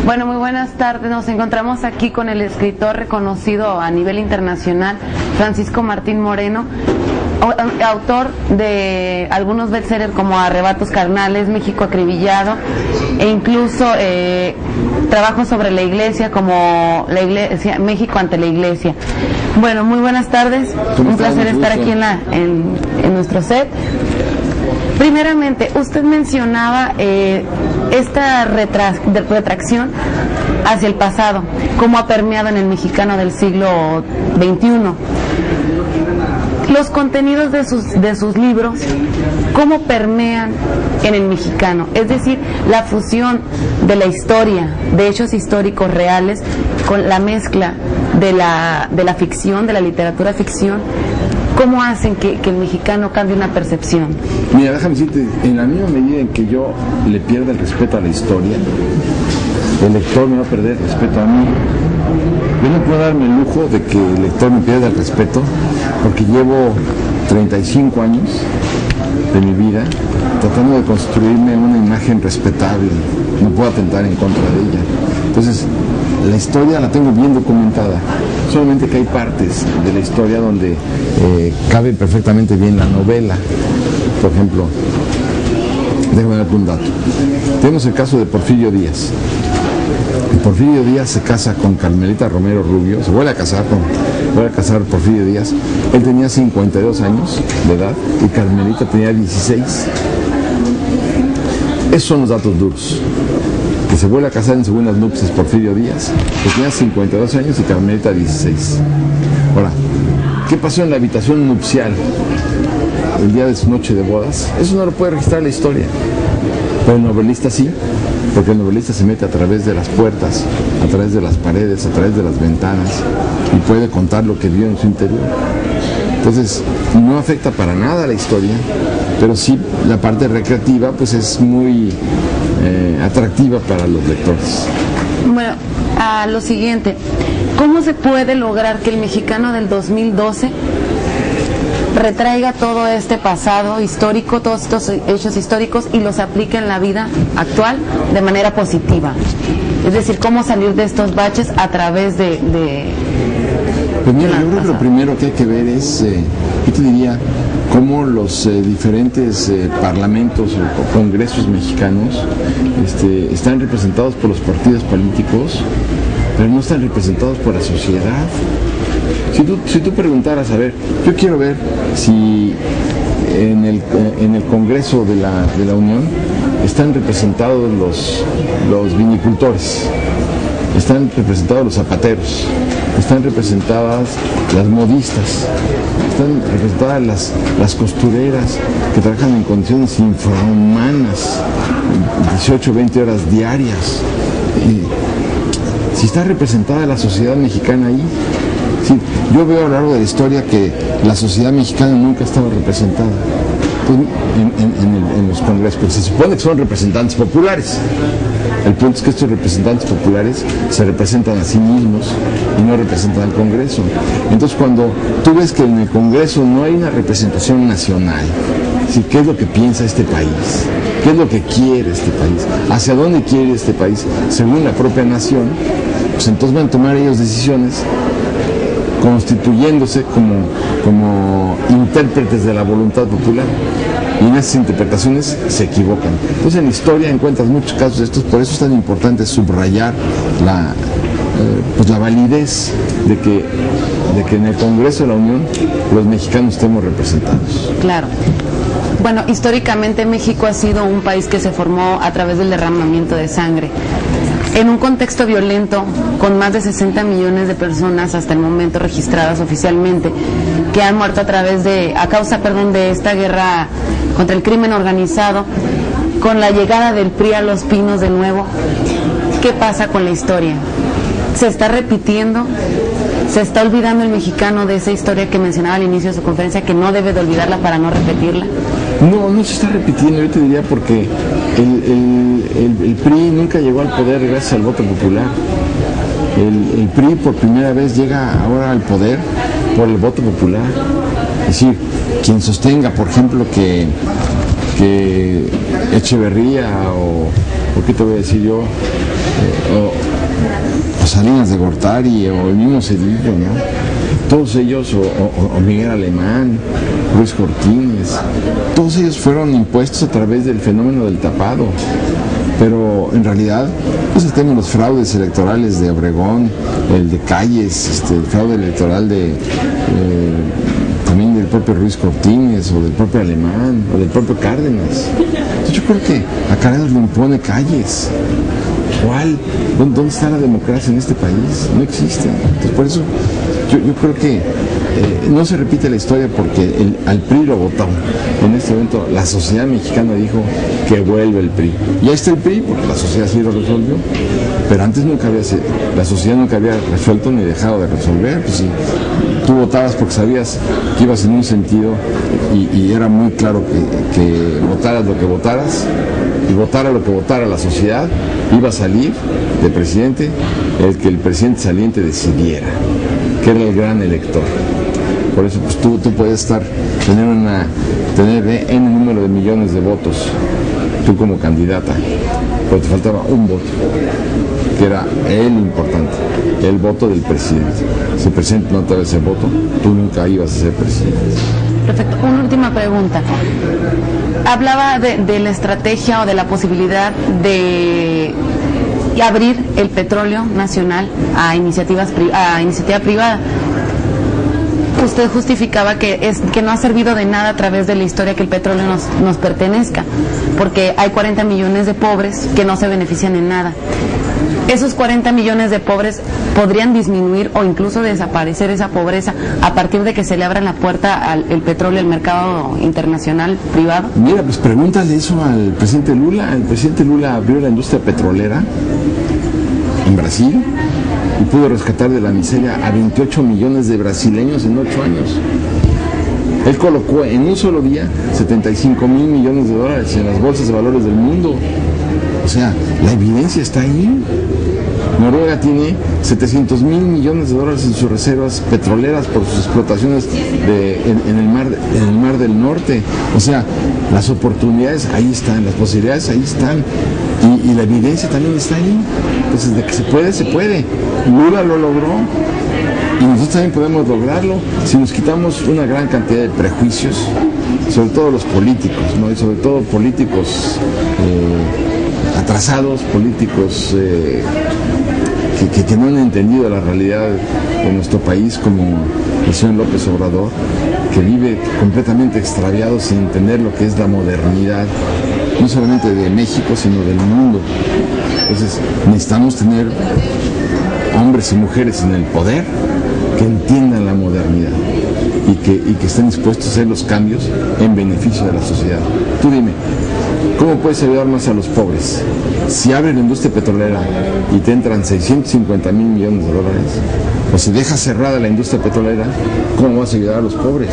Bueno, muy buenas tardes. Nos encontramos aquí con el escritor reconocido a nivel internacional, Francisco Martín Moreno, autor de algunos bestsellers como Arrebatos Carnales, México Acribillado, e incluso trabajos sobre la iglesia como la iglesia, México ante la iglesia. Bueno, muy buenas tardes. Un placer estar aquí en nuestro set. Primeramente, usted mencionaba esta retracción hacia el pasado, cómo ha permeado en el mexicano del siglo XXI. Los contenidos de sus libros, ¿cómo permean en el mexicano? Es decir, la fusión de la historia, de hechos históricos reales, con la mezcla de la ficción, de la literatura ficción. ¿Cómo hacen que el mexicano cambie una percepción? Mira, déjame decirte, en la misma medida en que yo le pierda el respeto a la historia, el lector me va a perder el respeto a mí. Yo no puedo darme el lujo de que el lector me pierda el respeto, porque llevo 35 años de mi vida tratando de construirme una imagen respetable. No puedo atentar en contra de ella. Entonces, la historia la tengo bien documentada, solamente que hay partes de la historia donde cabe perfectamente bien la novela. Por ejemplo, déjame darte un dato. Tenemos el caso de Porfirio Díaz. Porfirio Díaz se casa con Carmelita Romero Rubio, se vuelve a casar Porfirio Díaz. Él tenía 52 años de edad y Carmelita tenía 16. Esos son los datos duros. Que se vuelve a casar en segundas nupcias Porfirio Díaz, que tenía 52 años y Carmelita 16. Ahora, ¿qué pasó en la habitación nupcial el día de su noche de bodas? Eso no lo puede registrar la historia, pero el novelista sí, porque el novelista se mete a través de las puertas, a través de las paredes, a través de las ventanas y puede contar lo que vio en su interior. Entonces, no afecta para nada la historia, pero sí la parte recreativa pues es muy atractiva para los lectores. Bueno, a lo siguiente, ¿cómo se puede lograr que el mexicano del 2012 retraiga todo este pasado histórico, todos estos hechos históricos y los aplique en la vida actual de manera positiva? Es decir, ¿cómo salir de estos baches a través de Pues mira, yo creo que lo primero que hay que ver es, yo te diría, cómo los diferentes parlamentos o congresos mexicanos están representados por los partidos políticos, pero no están representados por la sociedad. Si tú preguntaras, a ver, yo quiero ver si en el Congreso de la Unión están representados los vinicultores, están representados los zapateros, están representadas las modistas, están representadas las costureras que trabajan en condiciones infrahumanas, 18 o 20 horas diarias. Si está representada la sociedad mexicana ahí, sí, yo veo a lo largo de la historia que la sociedad mexicana nunca ha estado representada en los congresos, porque se supone que son representantes populares. El punto es que estos representantes populares se representan a sí mismos y no representan al Congreso. Entonces, cuando tú ves que en el Congreso no hay una representación nacional, ¿sí? ¿Qué es lo que piensa este país? ¿Qué es lo que quiere este país? ¿Hacia dónde quiere este país? Según la propia nación, pues entonces van a tomar ellos decisiones constituyéndose como intérpretes de la voluntad popular. Y en esas interpretaciones se equivocan. Entonces en la historia encuentras muchos casos de estos, por eso es tan importante subrayar la validez de que en el Congreso de la Unión los mexicanos estemos representados. Claro. Bueno, históricamente México ha sido un país que se formó a través del derramamiento de sangre. En un contexto violento, con más de 60 millones de personas hasta el momento registradas oficialmente, que han muerto a causa de esta guerra contra el crimen organizado, con la llegada del PRI a Los Pinos de nuevo, ¿qué pasa con la historia? ¿Se está repitiendo? ¿Se está olvidando el mexicano de esa historia que mencionaba al inicio de su conferencia, que no debe de olvidarla para no repetirla? No se está repitiendo, yo te diría, porque el PRI nunca llegó al poder gracias al voto popular. El PRI por primera vez llega ahora al poder por el voto popular. Es decir, quien sostenga, por ejemplo, que Echeverría o ¿qué te voy a decir yo? o Salinas de Gortari, o el mismo Cedillo, ¿no? Todos ellos, o Miguel Alemán, Ruiz Cortines, todos ellos fueron impuestos a través del fenómeno del tapado. Pero en realidad, pues tenemos los fraudes electorales de Obregón, el de Calles, el fraude electoral también del propio Ruiz Cortines, o del propio Alemán, o del propio Cárdenas. Entonces, yo creo que a Cárdenas lo impone Calles. ¿Cuál? ¿Dónde está la democracia en este país? No existe. Entonces, por eso yo creo que no se repite la historia porque al PRI lo votó. En este momento la sociedad mexicana dijo que vuelve el PRI. Ya está el PRI porque la sociedad sí lo resolvió, pero antes la sociedad nunca había resuelto ni dejado de resolver. Pues, si tú votabas porque sabías que ibas en un sentido y era muy claro que votaras lo que votaras, y votara lo que votara la sociedad, iba a salir de presidente el que el presidente saliente decidiera, que era el gran elector. Por eso pues tú puedes tener N número de millones de votos, tú como candidata, pero te faltaba un voto, que era el importante, el voto del presidente. Si el presidente no te daba ese voto, tú nunca ibas a ser presidente. Perfecto. Una última pregunta. Hablaba de la estrategia o de la posibilidad de abrir el petróleo nacional a iniciativa privada. Usted justificaba que no ha servido de nada a través de la historia que el petróleo nos pertenezca, porque hay 40 millones de pobres que no se benefician en nada. Esos 40 millones de pobres podrían disminuir o incluso desaparecer esa pobreza a partir de que se le abra la puerta al petróleo, al mercado internacional privado. Mira, pues pregúntale eso al presidente Lula. El presidente Lula abrió la industria petrolera en Brasil y pudo rescatar de la miseria a 28 millones de brasileños en 8 años. Él colocó en un solo día 75 mil millones de dólares en las bolsas de valores del mundo. O sea, la evidencia está ahí. Noruega tiene 700 mil millones de dólares en sus reservas petroleras por sus explotaciones en el mar del Norte. O sea, las oportunidades ahí están, las posibilidades ahí están. Y la evidencia también está ahí. Entonces, de que se puede, se puede. Lula lo logró. Y nosotros también podemos lograrlo si nos quitamos una gran cantidad de prejuicios, sobre todo los políticos, ¿no? Y sobre todo políticos atrasados, políticos que no han entendido la realidad de nuestro país, como el señor López Obrador, que vive completamente extraviado sin entender lo que es la modernidad, no solamente de México, sino del mundo. Entonces, necesitamos tener hombres y mujeres en el poder que entiendan la modernidad y que estén dispuestos a hacer los cambios en beneficio de la sociedad. Tú dime, ¿cómo puedes ayudar más a los pobres? Si abres la industria petrolera y te entran 650 mil millones de dólares, o si dejas cerrada la industria petrolera, ¿cómo vas a ayudar a los pobres?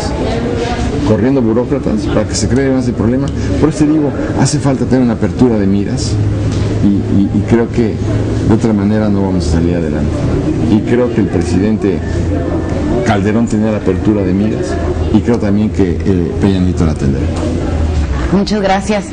Corriendo burócratas para que se cree más el problema. Por eso te digo, hace falta tener una apertura de miras y creo que de otra manera no vamos a salir adelante. Y creo que el presidente Calderón tenía la apertura de miras y creo también que Peña Nieto la tendrá. Muchas gracias.